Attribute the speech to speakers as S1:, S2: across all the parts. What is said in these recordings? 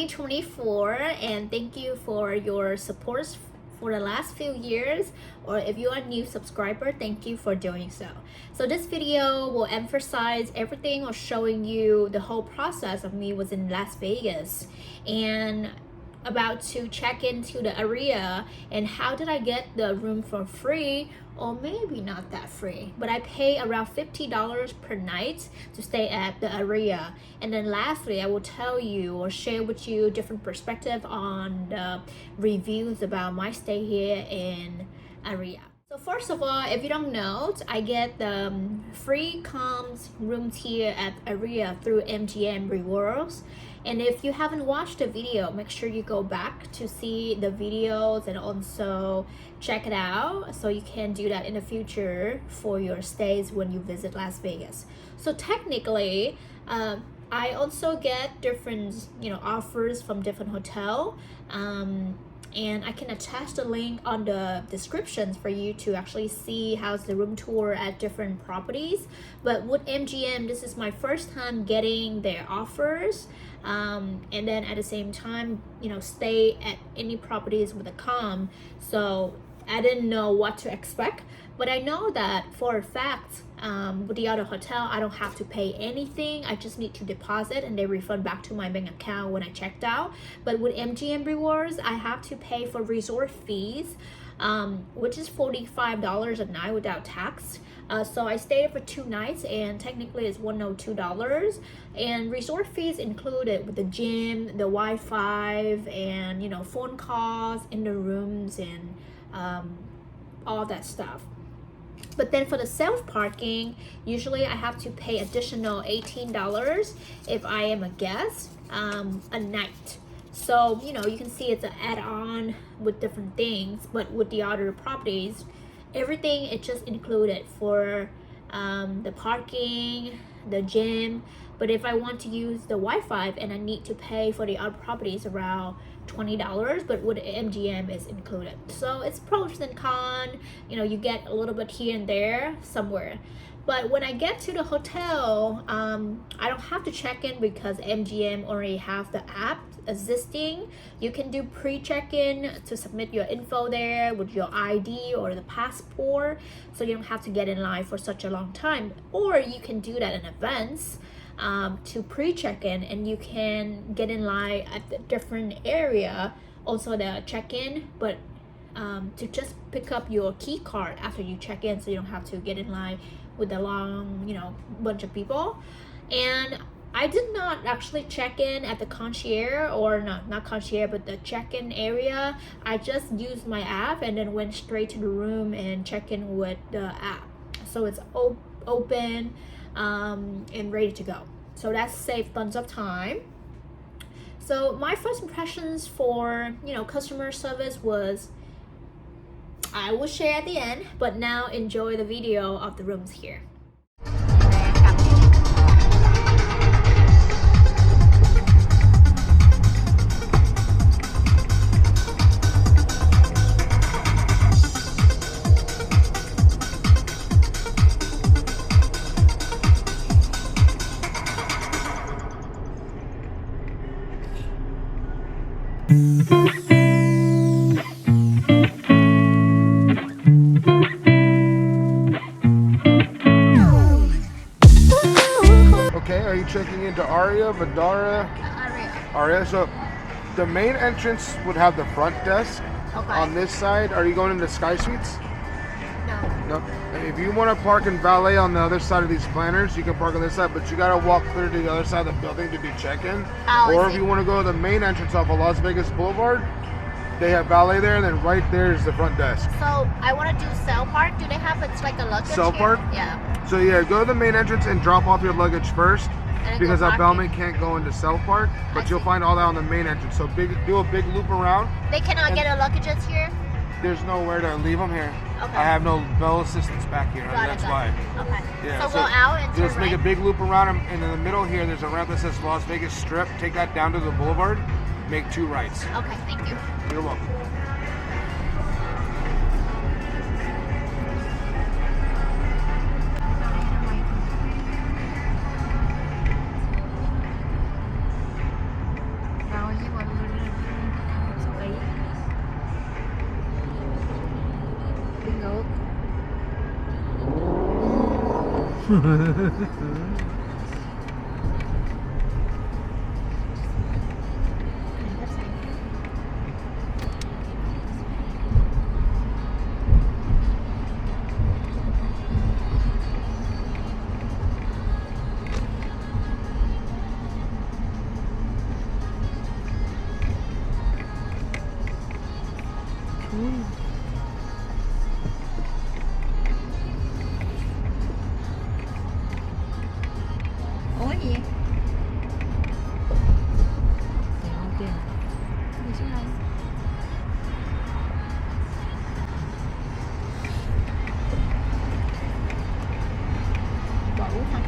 S1: 2024, and thank you for your support for the last few years, or if you are a new subscriber, thank you for doing so. So this video will emphasize everything or showing you the whole process of me was in Las Vegas and about to check into the Aria and how did I get the room for free, or maybe not that free, but I pay around $50 per night to stay at the Aria. And then lastly, I will tell you or share with you different perspective on the reviews about my stay here in Aria. So first of all, if you don't know, I get the free comms rooms here at Aria through MGM Rewards. And if you haven't watched the video, make sure you go back to see the videos and also check it out so you can do that in the future for your stays when you visit Las Vegas. So technically, I also get different offers from different hotel. And I can attach the link on the descriptions for you to actually see how's the room tour at different properties. But with MGM, this is my first time getting their offers, and then at the same time, stay at any properties with a comm. So I didn't know what to expect, but I know that for a fact, with the other hotel, I don't have to pay anything. I just need to deposit and they refund back to my bank account when I checked out. But with MGM Rewards, I have to pay for resort fees, which is $45 a night without tax. So I stayed for 2 nights and technically it's $102. And resort fees included with the gym, the Wi-Fi, and phone calls in the rooms and all that stuff. But then for the self-parking, usually I have to pay additional $18 if I am a guest a night. So, you can see it's an add-on with different things, but with the other properties, everything is just included for the parking, the gym. But if I want to use the Wi-Fi and I need to pay for the other properties around $20, but with MGM is included. So it's pros and cons, you get a little bit here and there somewhere. But when I get to the hotel, I don't have to check in because MGM already have the app existing. You can do pre-check-in to submit your info there with your ID or the passport, so you don't have to get in line for such a long time. Or you can do that in advance to pre-check-in, and you can get in line at the different area, also the check-in, but to just pick up your key card after you check in, so you don't have to get in line with a long bunch of people. And I did not actually check in at the concierge, or not concierge, but the check-in area. I just used my app and then went straight to the room and check in with the app. So it's open and ready to go. So that saved tons of time. So my first impressions for customer service was, I will share at the end, but now enjoy the video of the rooms here.
S2: Okay, are you checking into Aria, Aria? So the main entrance would have the front desk.
S1: Okay.
S2: On this side, are you going into Sky Suites?
S1: No.
S2: No. If you want to park and valet on the other side of these planners, you can park on this side, but you gotta walk clear to the other side of the building to do check-in.
S1: Oh,
S2: or if you want to go to the main entrance off of Las Vegas Boulevard, they have valet there, and then right there is the front desk.
S1: So I want to do self-park. Do they have like a luggage
S2: Self-park?
S1: Yeah.
S2: So yeah, go to the main entrance and drop off your luggage first, because that
S1: parking.
S2: bellman can't go into self-park, but you'll find all that on the main entrance. So do a big loop around.
S1: They cannot get a luggages here?
S2: There's nowhere to leave them here.
S1: Okay.
S2: I have no bell assistance back here.
S1: Got
S2: That's
S1: it.
S2: why.
S1: Okay.
S2: Yeah,
S1: So go out and turn
S2: just make a
S1: right?
S2: big loop around them, and in the middle here, there's a ramp that says Las Vegas Strip. Take that down to the boulevard. Make 2 rights.
S1: Okay, thank you.
S2: You're welcome.
S1: Ủa gì? Đi xuống đây. Bỏ uống hả?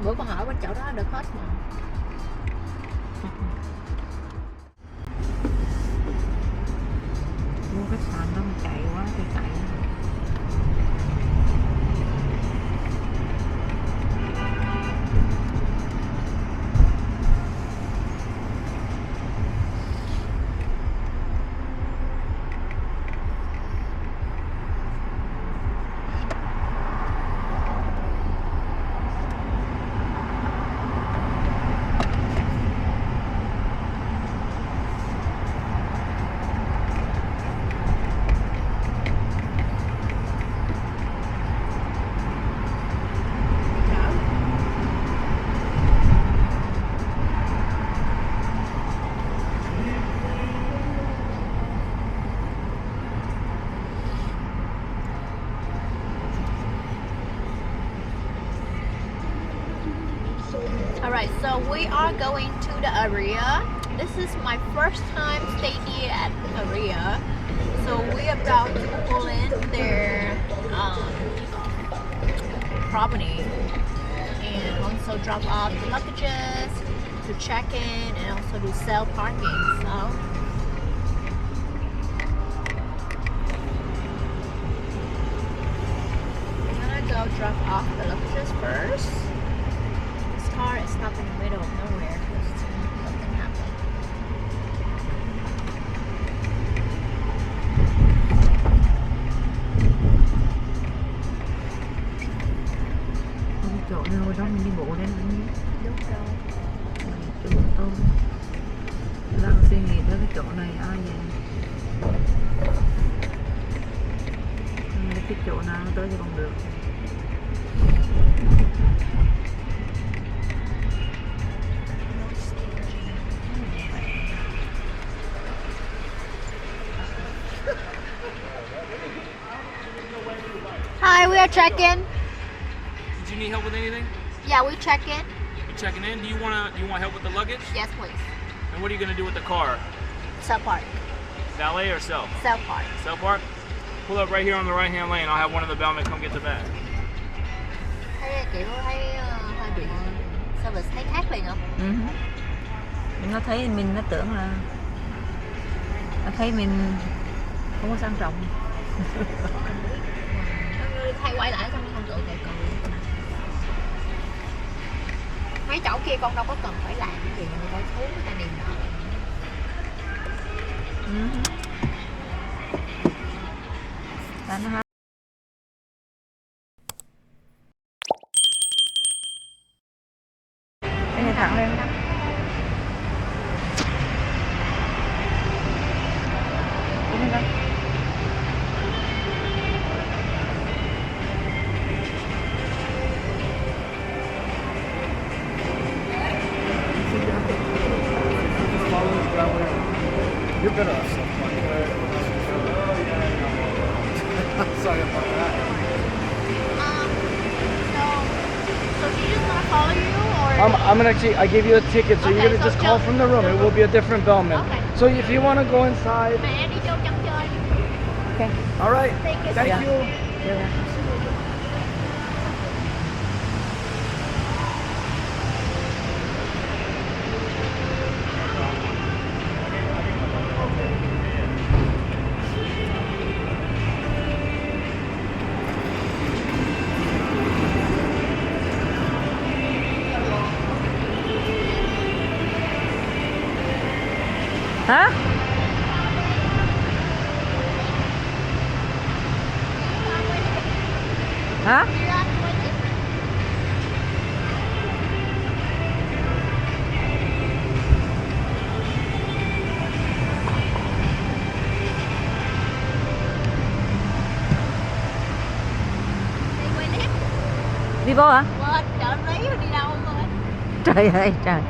S1: Bữa con hỏi bên chỗ đó được hết mà.
S3: Mua khách sạn đó mà chạy quá thì chạy.
S1: Alright, so we are going to the Aria. This is my first time staying here at Aria. So we're about to pull in their property and also drop off the luggages to check in and also do self parking. So we're gonna go drop off the luggages first. This car is stuck in the middle of nowhere because something happened.
S3: Không chỗ nào đó mình đi bộ lên cũng
S1: Đúng rồi.
S3: chỗ tôi đang suy nghĩ tới cái chỗ này ai vậy, cái chỗ nào nó tới thì còn được.
S1: Hi, we are checking.
S4: Did you need help with anything?
S1: Yeah, we check in.
S4: You checking in? Do you want help with the luggage?
S1: Yes, please.
S4: And what are you gonna do with the car?
S1: Self park.
S4: Valet or self?
S1: Self park.
S4: Self park? Pull up right here on the right hand lane. I'll have one of the bellmen come get the bag.
S1: Thấy kiểu thấy hơi bị service thấy khác liền không?
S3: Nó thấy mình nó tưởng là nó thấy mình không có sang trọng.
S1: Thay quay lại xong không tự kệ còn mấy chỗ kia con đâu có cần phải làm cái gì, người ta thú người ta niềm nở.
S3: nó ha. Cái này thẳng lên. Cái này đây.
S2: You're better off self-funding. Sorry about that.
S1: So she just gonna follow you, or
S5: I'm gonna actually, I give you a ticket, so you're
S1: Okay,
S5: gonna
S1: so
S5: just call
S1: don't-
S5: from the room. It will be a different bellman.
S1: Okay.
S5: So if you wanna go inside,
S1: mẹ đi vô trong chơi.
S3: Okay.
S5: all right.
S1: Thank you.
S5: Thank
S3: Yeah.
S5: you.
S3: Yeah. Hả? Hả? Đi vô hả?
S1: Quên, chợ lấy rồi đi đâu rồi?
S3: Trời ơi trời.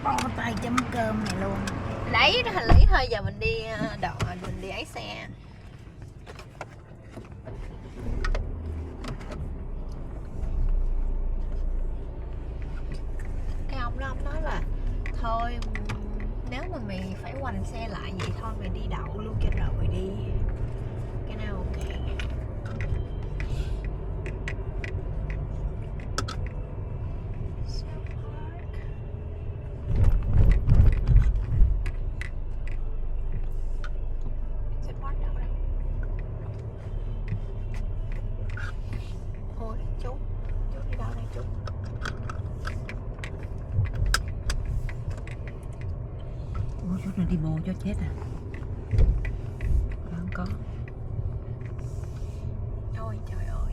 S3: Bỏ tay chấm cơm này luôn.
S1: Lấy đó, hành lý thôi, giờ mình đi mình đi ấy xe. Cái ông đó ông nói là thôi nếu mà mày phải hoành xe lại vậy thôi mày đi đậu luôn cho rồi đi. Cái nào ok. Ôi chú đi đâu đây chú?
S3: Ủa chút này đi bộ cho chết à? Không có.
S1: Ôi trời ơi.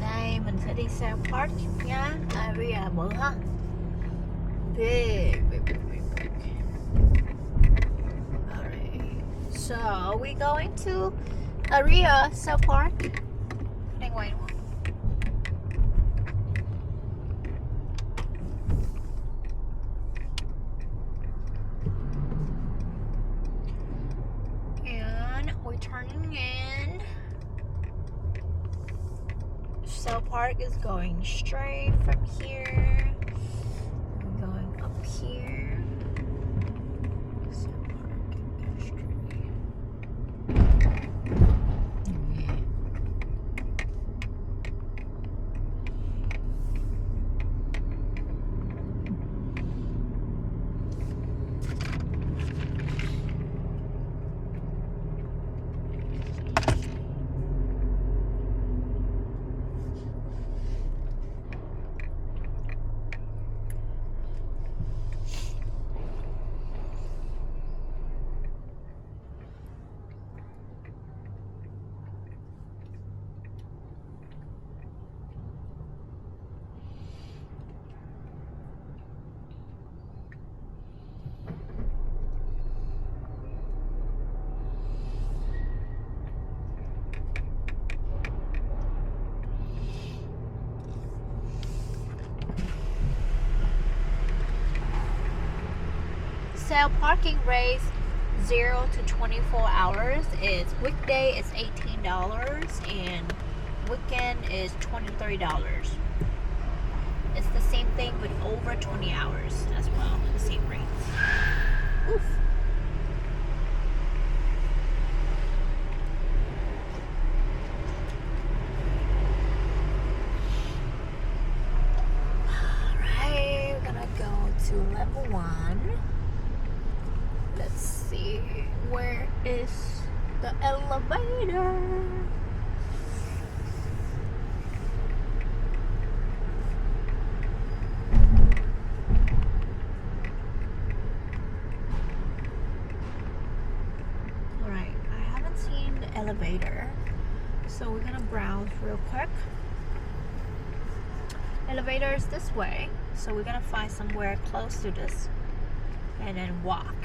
S1: Đây mình sẽ đi South Park nhá. Aria bự ha. Big. Alright. So are we going to Aria South Park? Đang quay đúng không? And we're turning in. South Park is going straight from here. We're going up here. South Park, go straight. Sale parking rates 0 to 24 hours is weekday is $18 and weekend is $23. It's the same thing with over 20 hours as well, the same rates. Oof. see where is the elevator. Alright, I haven't seen the elevator, so we're gonna browse real quick. Elevator is this way, so we're gonna find somewhere close to this and then walk.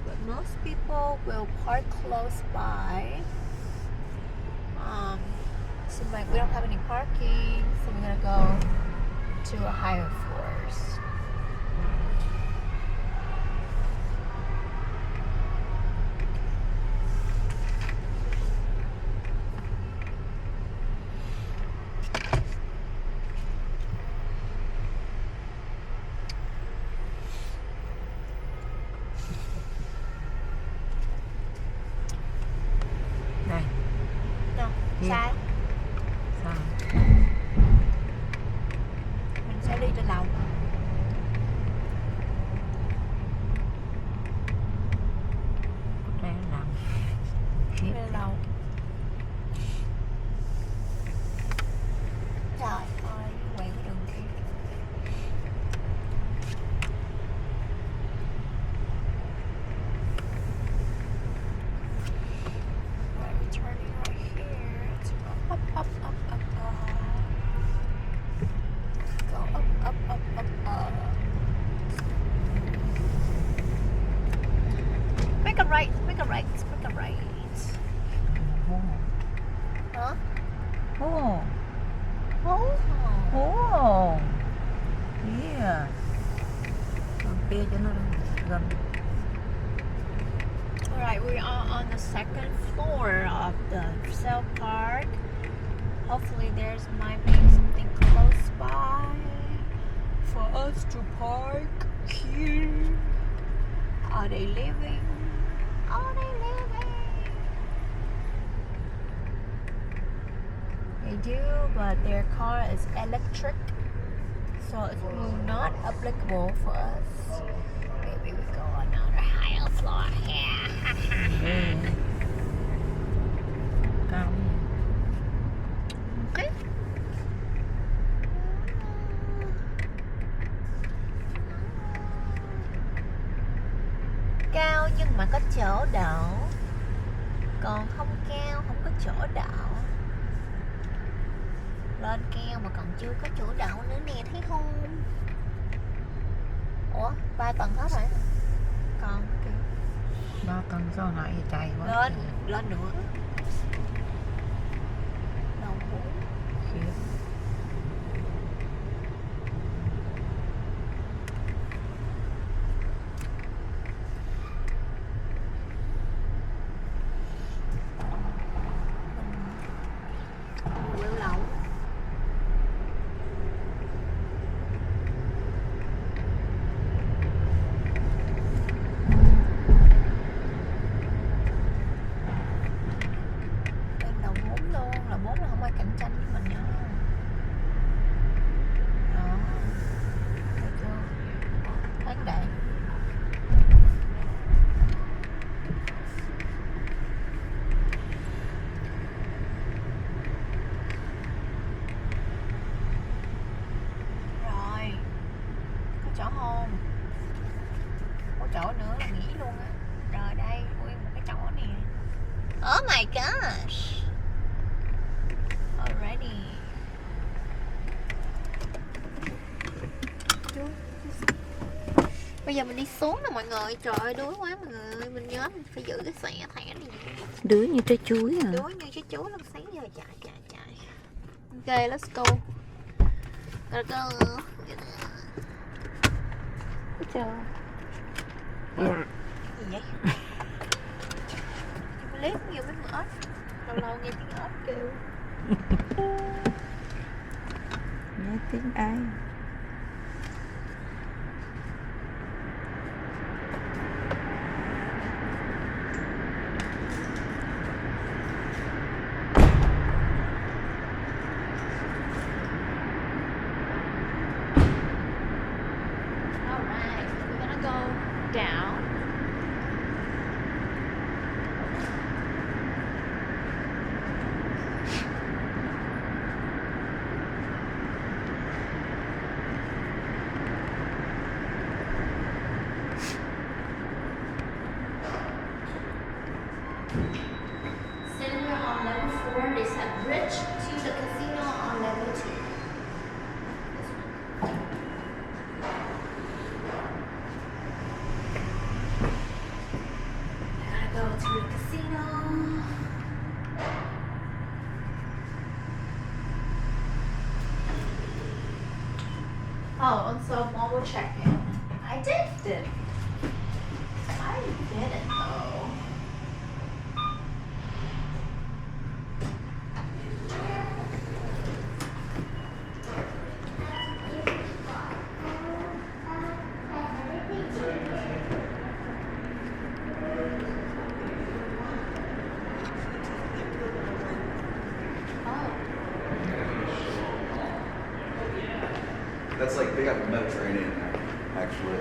S1: But most people will park close by. Seems like we don't have any parking, so we're gonna go to a higher floors.
S3: Đây,
S1: No,
S3: Đi.
S1: sai.
S3: sao?
S1: Mình sẽ đi trên lầu.
S3: Đây là làm
S1: Đi lên lầu. Trời ơi, quẹo cái đường kia. Right, we're turning right here. Let's go up, up, up, up, up. Go up, up, up, up, up. Make a right, make a right, make a right. Hả?
S3: Ồ,
S1: Oh.
S3: ồ, yeah. Còn kia cho nó gần.
S1: Alright, we are on the second floor of the cell park. Hopefully there's might be something close by for us to park here. Are they living? Are they living? They do, but their car is electric, so it will not applicable for us. Maybe we go on another higher floor here.
S3: Ghê. Cao nhỉ?
S1: Okay. Cao nhưng mà có chỗ đậu, còn không cao không có chỗ đậu. Lên cao mà còn chưa có chỗ đậu nữa nè, thấy không? Ủa, 3 tầng hết rồi. Còn kìa.
S3: 3 tầng sao lại chạy quá.
S1: Lên, lên nữa. Đầu 4.
S3: Khiếp.
S1: Quẹo lậu. Lên đầu 4 luôn, là 4 là không ai cạnh tranh với mình nữa. Đó. Thấy chưa? Thấy đệ. Rồi. Có chỗ không? Có chỗ nữa là nghỉ luôn á. Rồi đây, nguyên một cái chỗ nè. Oh my gosh. Alrighty. Bây giờ mình đi xuống nè mọi người. Trời ơi đuối quá mọi người. Mình nhớ mình phải giữ cái thẻ này.
S3: Đuối như trái chuối à.
S1: Đuối như trái chuối lúc sáng giờ. Chạy. Ok, let's go. Gotta go. Trời. Gì vậy? Mình liếc nhiều mấy con ếch. Lâu nghe tiếng ếch kêu.
S3: Nghe tiếng ai?
S1: Alright, we're gonna go down. bridge to the casino on level 2. I gotta go to the casino. Oh, also mobile check-in. I did. I didn't though.
S6: That's like, they got the Mediterranean actually.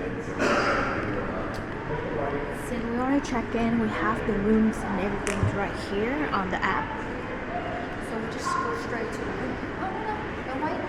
S1: Since we already checked in, we have the rooms and everything right here on the app. So we just go straight to the room. Oh no, don't wait.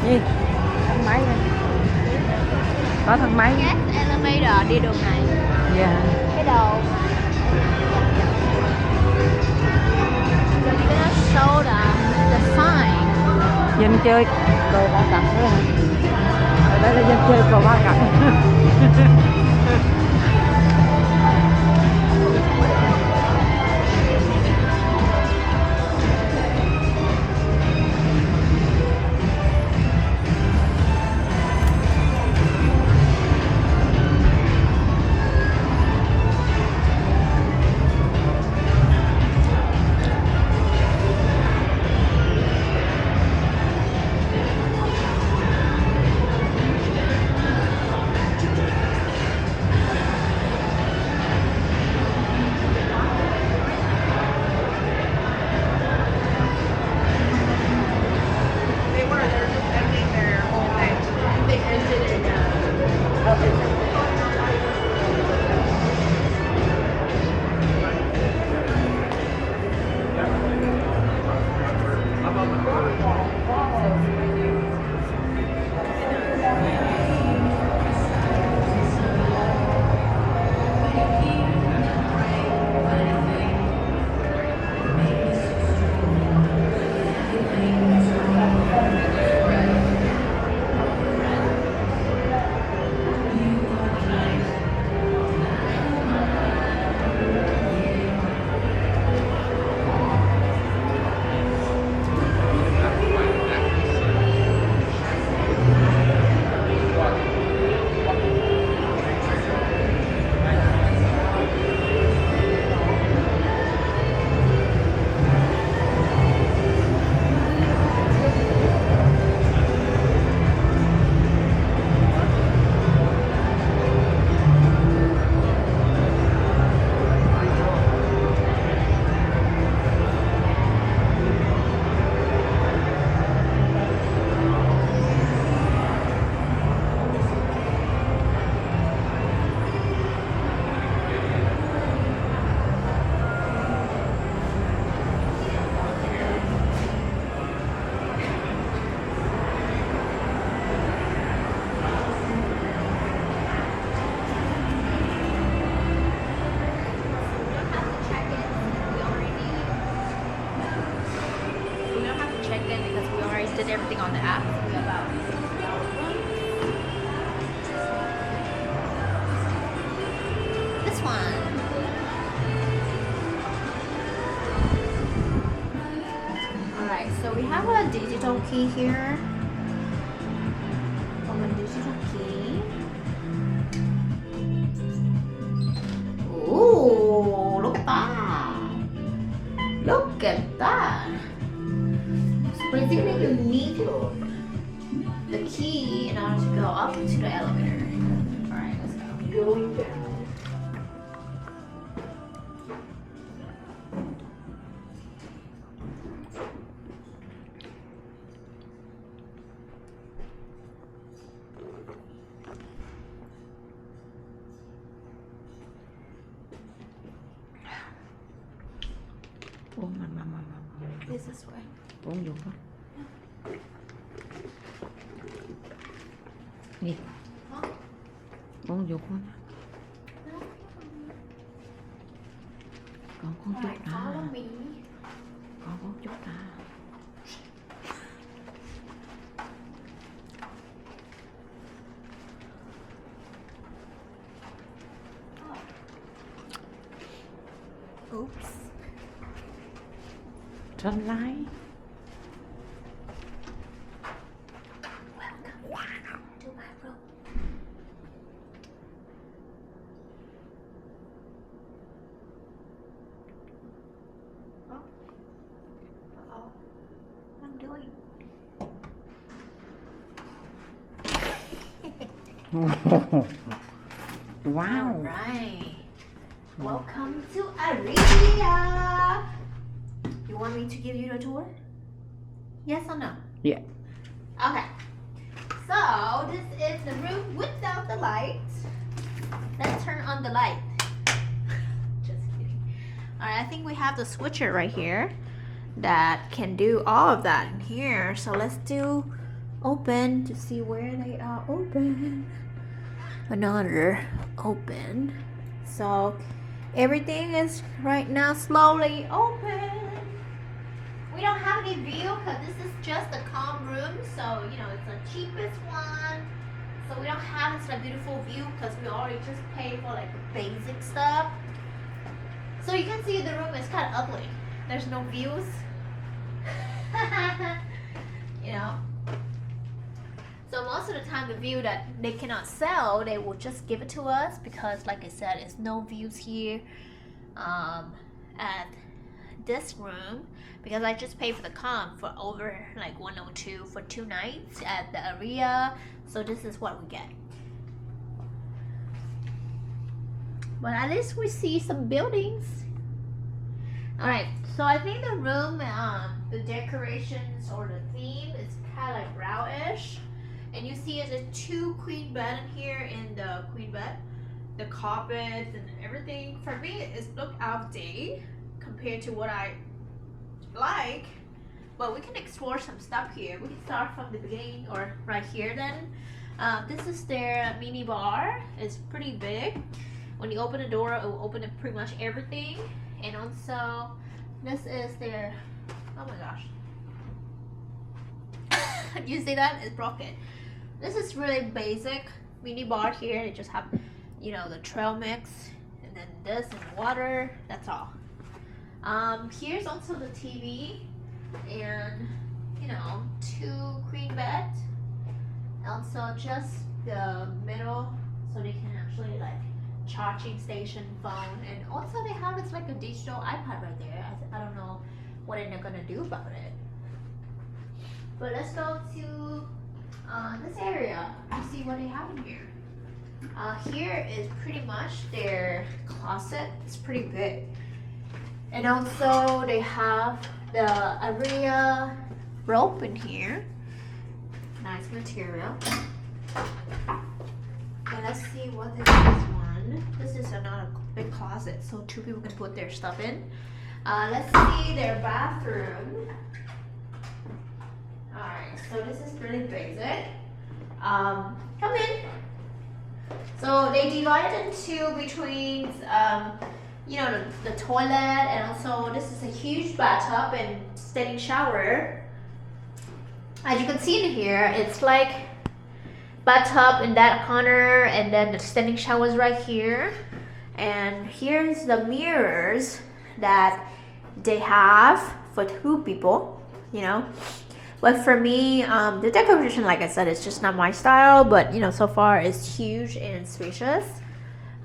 S3: Gì? Thang máy đây. Có thang máy.
S1: Yes, elevator đi đường này.
S3: Dạ.
S1: Cái đầu. So you're gonna show the sign.
S3: Dân chơi cờ ba cặp đó. Ở đây là dân chơi cờ ba cặp.
S1: you about this one. Alright, so we have a digital key here. Digital key. Ooh, look at that. Look at that. So basically you need the key in order to go up to the elevator. Alright, let's go. Going down.
S3: Uống mà.
S1: It's this way.
S3: Uống dùng quá. Đi. Uống dùng quá. Còn con chút
S1: Alright,
S3: nè.
S1: follow me.
S3: Còn con chút nè.
S1: Oops.
S3: Trên lái.
S1: Welcome to my room. Oh. Uh-oh. What I'm doing?
S3: Wow.
S1: Alright. Welcome to Aria. You want me to give you the tour? Yes or no?
S3: Yeah.
S1: Okay. So this is the room without the light. Let's turn on the light. Just kidding. Alright, I think we have the switcher right here that can do all of that in here. So let's do open to see where they are open. Another open. So everything is right now slowly open. We don't have any view because this is just a calm room, so you know it's the cheapest one. So we don't have this like beautiful view because we already just paid for like the basic stuff. So you can see the room is kind of ugly. There's no views. You know. So most of the time the view that they cannot sell, they will just give it to us because like I said, it's no views here at this room because I just paid for the comp for over like 102 for 2 nights at the Aria. So this is what we get. But at least we see some buildings. Alright, so I think the room, the decorations or the theme is kind of like brownish. And you see there's 2 queen bed in here in the queen bed. The carpets and everything. For me, it look out of date compared to what I like. But we can explore some stuff here. We can start from the beginning or right here then. This is their mini bar. It's pretty big. When you open the door, it will open up pretty much everything. And also, this is their, oh my gosh. You see that? It's broken. This is really basic mini bar here. They just have, you know, the trail mix and then this and water. That's all. Here's also the TV and, you know, 2 queen beds. Also just the middle so they can actually like charging station phone, and also they have this like a digital iPad right there. I don't know what they're gonna do about it. But let's go to this area to see what they have in here. Here is pretty much their closet. It's pretty big. And also they have the Aria rope in here. Nice material. Okay, let's see what is this one. This is another big closet, so 2 people can put their stuff in. Let's see their bathroom. Alright, so this is really basic. Come in. So they divided into between, you know, the toilet, and also this is a huge bathtub and standing shower. As you can see in here, it's like bathtub in that corner, and then the standing showers right here. And here's the mirrors that they have for 2 people, you know. But for me, the decoration, like I said, it's just not my style. But you know, so far it's huge and spacious.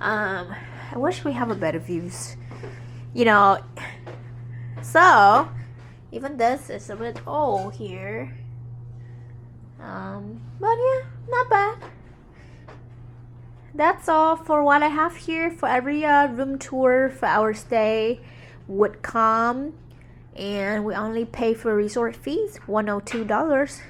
S1: I wish we have a better views, you know. So even this is a bit old here. But yeah, not bad. That's all for what I have here for Aria room tour for our stay with Calm. And we only pay for resort fees, $102.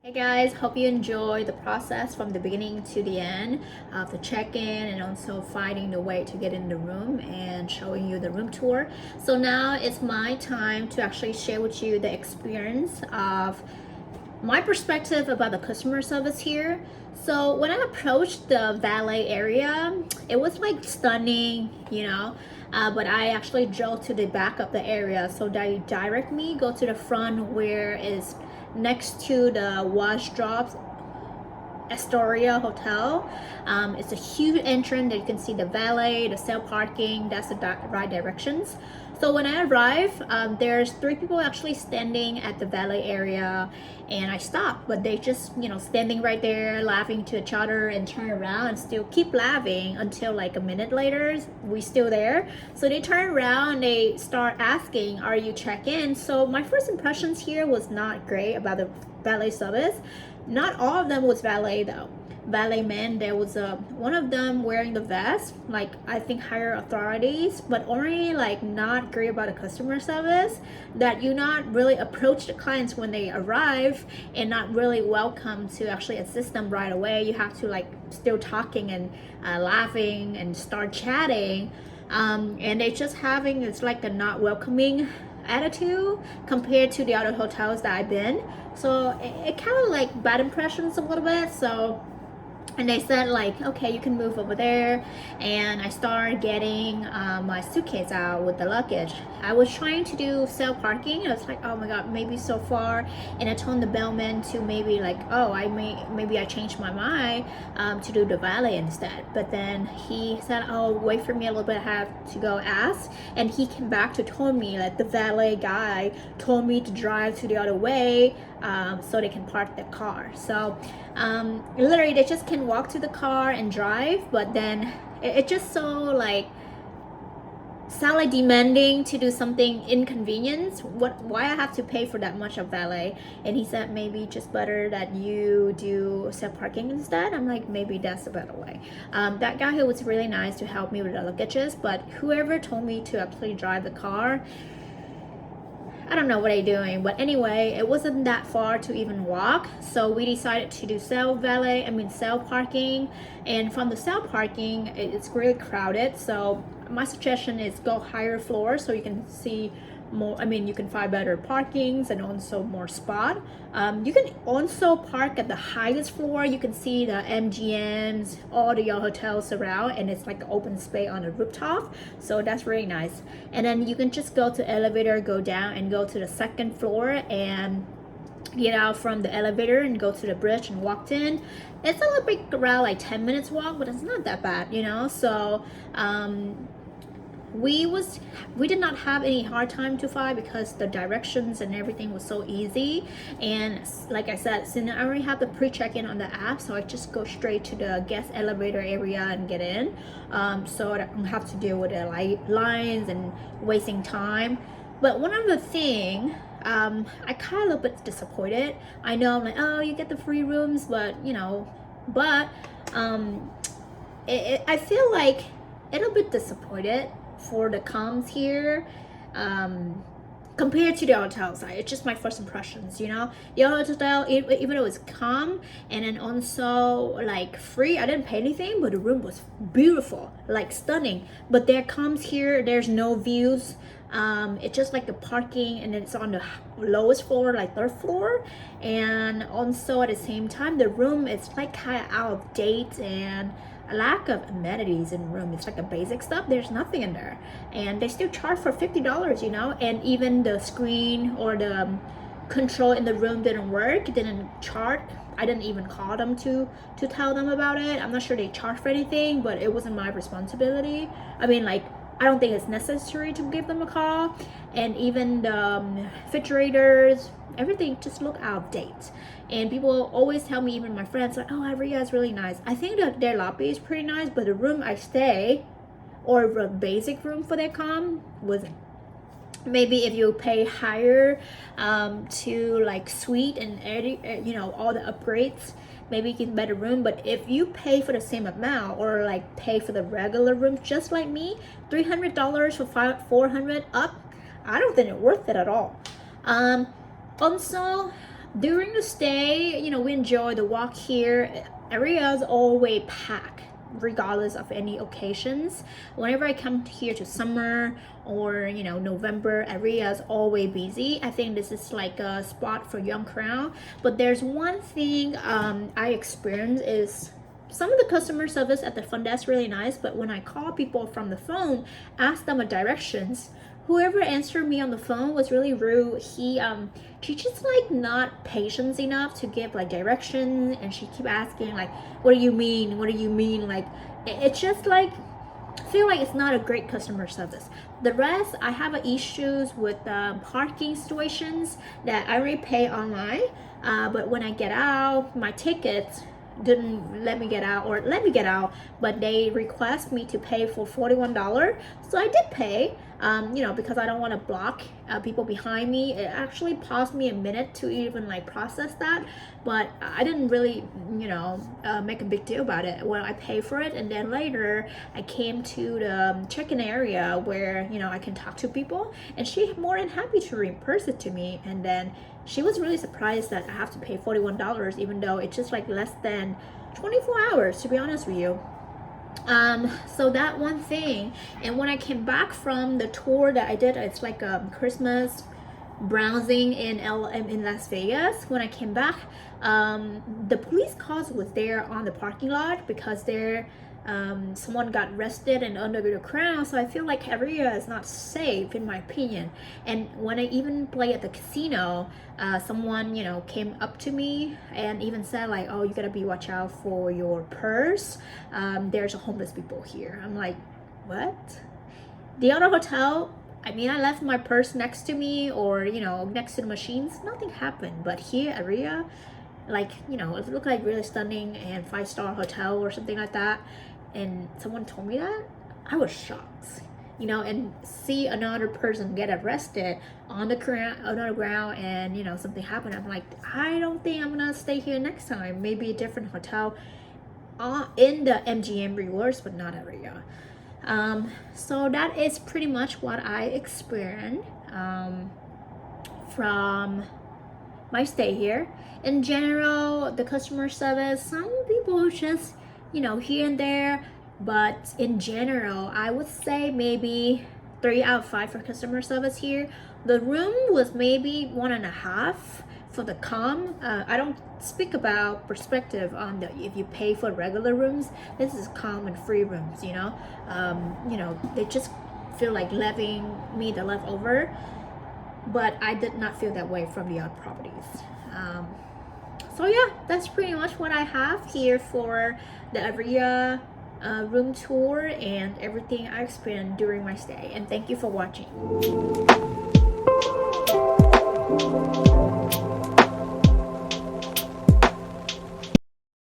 S1: Hey guys, hope you enjoy the process from the beginning to the end of the check-in, and also finding the way to get in the room and showing you the room tour. So now it's my time to actually share with you the experience of my perspective about the customer service here. So when I approached the valet area, it was like stunning, you know. But I actually drove to the back of the area, so they direct me go to the front where is next to the Wash Drops Astoria Hotel. It's a huge entrance that you can see the valet, the self parking. That's the right directions. So when I arrive, there's 3 people actually standing at the valet area, and I stopped, but they just, you know, standing right there laughing to each other, and turn around and still keep laughing until like a minute later we still there. So they turn around and they start asking, are you check-in? So my first impressions here was not great about the valet service. Not all of them was valet though. Valet men, there was one of them wearing the vest, like I think higher authorities, but only like not great about the customer service, that you not really approach the clients when they arrive, and not really welcome to actually assist them right away. You have to like still talking and laughing and start chatting, and they just having, it's like a not welcoming attitude compared to the other hotels that I've been. So it kind of like bad impressions a little bit. So, and they said like, okay, you can move over there, and I started getting my suitcase out with the luggage. I was trying to do self parking. I was like, oh my god, maybe so far, and I told the bellman to maybe like, oh, maybe I changed my mind to do the valet instead. But then he said, oh, wait for me a little bit, I have to go ask. And he came back to told me that the valet guy told me to drive to the other way, so they can park the car. So literally they just can walk to the car and drive, but then it just so like sound like demanding to do something inconvenience. Why I have to pay for that much of valet? And he said maybe just better that you do self parking instead. I'm like, maybe that's a better way. That guy who was really nice to help me with the luggages, but whoever told me to actually drive the car, I don't know what I'm doing. But anyway, it wasn't that far to even walk, so we decided to do self parking. And from the self parking, it's really crowded, so my suggestion is go higher floor so you can see more. You can find better parkings and also more spot. You can also park at the highest floor. You can see the MGMs, all the hotels around, and it's like open space on the rooftop, so that's really nice. And then you can just go to elevator, go down and go to the 2nd floor, and get out from the elevator and go to the bridge and walked in. It's a little bit around like 10 minutes walk, but it's not that bad, you know. So we did not have any hard time to find, because the directions and everything was so easy. And like I said, since I already have the pre-check-in on the app, so I just go straight to the guest elevator area and get in, so I don't have to deal with the lines and wasting time. But one other thing, I kind of a little bit disappointed. I know I'm like, oh, you get the free rooms, but you know, but I feel like a little bit disappointed for the comms here, compared to the hotel side. It's just my first impressions, you know. The hotel, even though it's calm and then also like free, I didn't pay anything, but the room was beautiful, like stunning. But their comms here, there's no views. It's just like the parking, and it's on the lowest floor, like 3rd floor. And also at the same time, the room is like kind of out of date, and lack of amenities in the room. It's like a basic stuff. There's nothing in there, and they still charge for $50, you know. And even the screen or the control in the room didn't work, didn't charge. I didn't even call them to tell them about it. I'm not sure they charge for anything, but it wasn't my responsibility. I mean, like, I don't think it's necessary to give them a call. And even the refrigerators, everything just look out of date. And people always tell me, even my friends, like, oh, Aria is really nice. I think that their lobby is pretty nice, but the room I stay, or the basic room for their com, wasn't. Maybe if you pay higher to like suite and you know, all the upgrades, maybe you get better room. But if you pay for the same amount, or like pay for the regular room, just like me, $300 for $400 up, I don't think it's worth it at all. Also, during the stay, you know, we enjoy the walk here. Area is always packed, regardless of any occasions. Whenever I come here to summer or, you know, November, Aria is always busy. I think this is like a spot for young crowd. But there's one thing I experienced is some of the customer service at the front desk really nice, but when I call people from the phone, ask them directions, whoever answered me on the phone was really rude. She just like not patient enough to give like directions, and she keep asking like, what do you mean, what do you mean? Like, it's just like, feel like it's not a great customer service. The rest, I have issues with parking situations that I already pay online, but when I get out, my tickets didn't let me get out, or let me get out, but they request me to pay for $41. So I did pay, you know, because I don't want to block people behind me. It actually paused me a minute to even like process that, but I didn't really, you know, make a big deal about it. Well, I paid for it, and then later I came to the check-in area where, you know, I can talk to people, and she more than happy to reimburse it to me. And then she was really surprised that I have to pay $41, even though it's just like less than 24 hours, to be honest with you. So that one thing. And when I came back from the tour that I did, it's like Christmas browsing in Las Vegas. When I came back, the police cars was there on the parking lot because they're someone got arrested and under the crowd. So I feel like Aria is not safe, in my opinion. And when I even play at the casino, someone, you know, came up to me and even said like, oh, you gotta be watch out for your purse, there's a homeless people here. I'm like, what? The other hotel, I mean, I left my purse next to me, or, you know, next to the machines, nothing happened. But here, Aria, like, you know, it looked like really stunning and 5-star hotel or something like that. And someone told me that, I was shocked, you know. And see another person get arrested on the ground, and, you know, something happened. I'm like, I don't think I'm gonna stay here next time. Maybe a different hotel in the MGM Rewards, but not Aria. So that is pretty much what I experienced from my stay here. In general, the customer service, some people just, you know, here and there, but in general, I would say maybe 3 out of 5 for customer service here. The room was maybe 1.5 for the com. I don't speak about perspective on the if you pay for regular rooms. This is com and free rooms, you know. You know, they just feel like leaving me the leftover, but I did not feel that way from the other properties. So yeah, that's pretty much what I have here for the Aria room tour and everything I experienced during my stay. And thank you for watching.